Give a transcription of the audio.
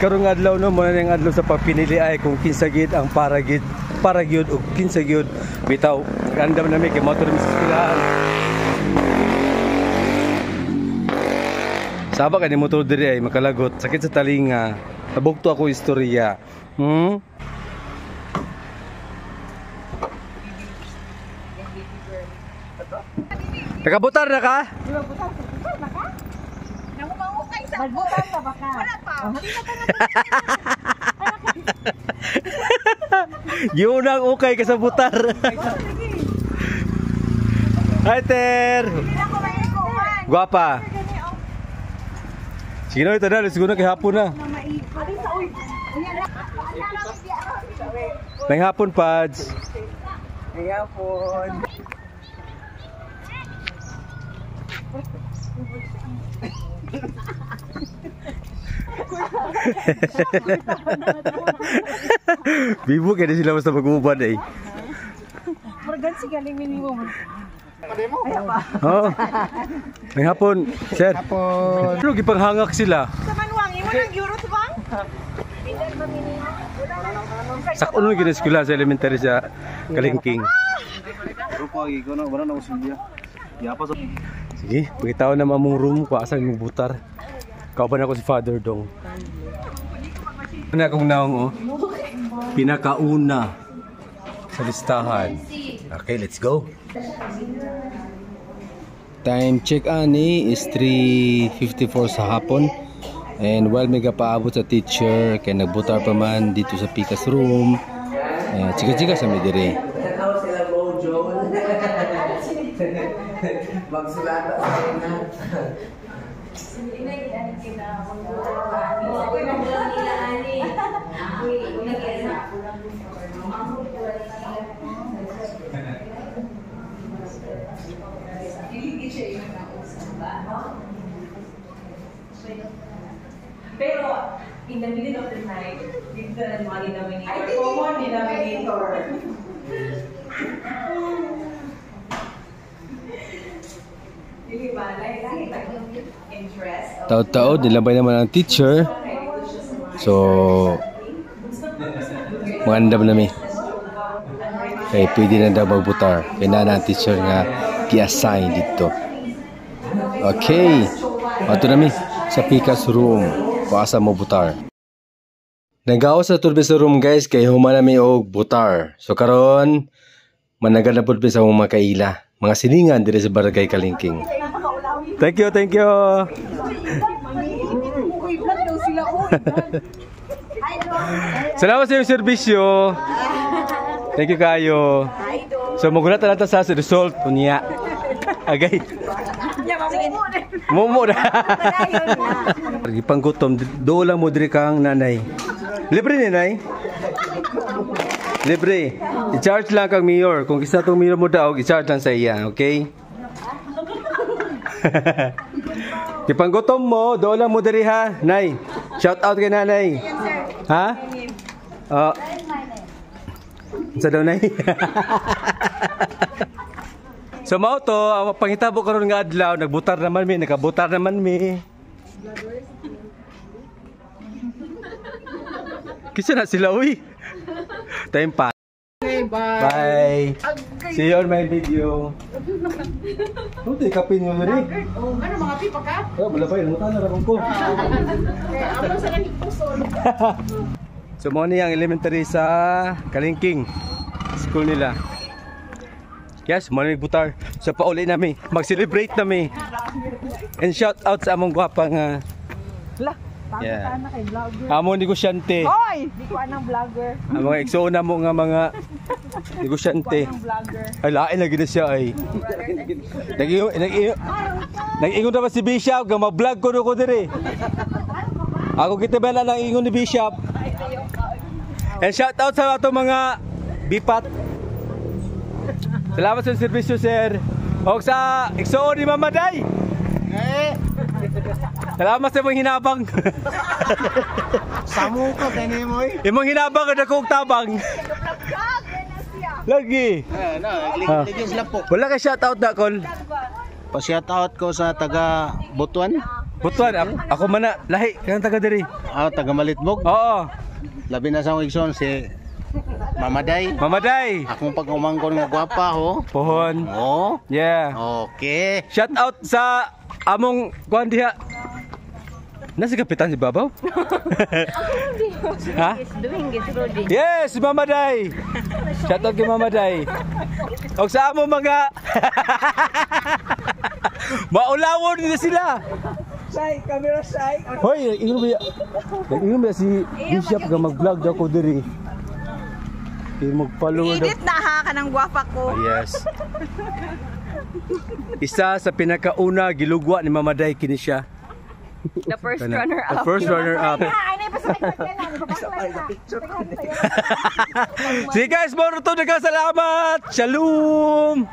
karong adlaw no mo ning adlaw sa pagpinili ay kung kinsa gid ang para gyud o kinsa gyud bitaw random na mi kay motor mi sa eskwelahan. Saba ka ni motor diri ay makalagot sakit sa talinga. Nabugto ako istorya. Nakabutar na ka? Butar na ka? Namumangukay sa ako. Magbutar ka ba ka? Wala pa. Yunang ukay ka sa butar. Hi, Ter! Guwapa. Sige na ito na, let's go na kay hapon na. May hapon, Pads. May hapon. Bibo kaya sila basta mag-ubad eh. Margan si galing minimum. Oh. May hapon, sir. Hapon. Ano gipanghangak sila? Sa manuang, imo nang euro to bang? Sa uno gina eskwela sa elementary sa Kalingking. Rupo lagi ko na wala na usulya. Yapa sa Sige, pagkitaon na mamong room ko asan mong butar. Kauban ako si Father Dong. Ano akong naong oh? Pinakauna sa listahan. Okay, let's go. Time check ani is 3:54 sa hapon. And while may paabot sa teacher, kaya nagbutar pa man dito sa Pikas room. Chika-chika sa midire. magsulata sa ina. Pero in the middle of the night, give the money denominator, common denominator. Taod-taod, nilabay naman ang teacher. So, magandam na mi. Kaya pwede na daw magbutar. Kaya na ang teacher nga ki-assign dito. Okay. Ato na mi sa Pikas room. Kuasa mo butar. Nagawa sa turbe sa room guys. Kaya humana mi og butar. So karon managal na po sa mga kaila. Mga silingan dito sa Barangay Kalingking. Thank you, thank you. Salamat sa iyong serbisyo. Thank you kayo. So magulat na natin sa result. Unya. Agay. Mumo na. Panggutom. Doon lang mo diri kang nanay. Libre ni nay? Libre. I-charge lang kang mayor. Kung isa itong mayor mo daw, i-charge lang sa iya. Okay? Ipanggutom mo, doon lang mo diri ha. Nay, shout out kay nanay. Ha? Sa daw nay. So mao to, pangitabo karon nga adlaw, nagbutar naman mi, nakabutar naman mi. Kisa na sila uy. Time pa. Bye. See you on my video. Ano tayo kapin nyo rin? Ano mga pipa ka? Wala pa yun. Mutan na rin ko. Ano sa naging puson? So mo ni ang elementary sa Kalingking. School nila. Yes, mo ni butar. So pauli nami. Mag-celebrate nami. And shout out sa among gwapang yeah. Among negosyante. Hoy! Di ko anang vlogger. Ang mga exona mo nga mga negosyante. Ay, lain lagi na siya ay. Nag-ingon na ba si Bishop? Mag-vlog ko diri. Ako kita ba lang ingon ni Bishop. And shout out sa ato mga bipat. Salamat sa serbisyo, sir. O sa exo ni Mama Day. Salamat sa imong hinabang. Samo ko kani mo eh. Imong hinabang kada kog tabang. Lagi. Ligyan sila po. Wala ka shout out na kol. Pa-shout out ko sa taga Butuan. Butuan, ako man na, lahi, kanang taga diri. Taga Malitbog. Oo, Labi na sa akong igsoon si Mamaday. Mamaday. Akong pag-umangkon nga gwapa ho. Pohon. Oh. Yeah. Okay. Shout out sa among kuan diha. Nasa kapitan si Babaw? Ha? Dominguez, Rudy. Yes, si Mama Day. Shout out kay Mama Day. Og sa among mga maulawon na sila. Shy, camera shy. Hoy, ingon ba si Bishop nga mag-vlog daw ko diri. Mag-follow daw. Edit na ha, kanang gwapa ko. Yes. Isa sa pinakauna gilugwa ni Mama Day kini siya. The first The runner-up. first runner-up. Sige guys, moro to, salamat. Shalom.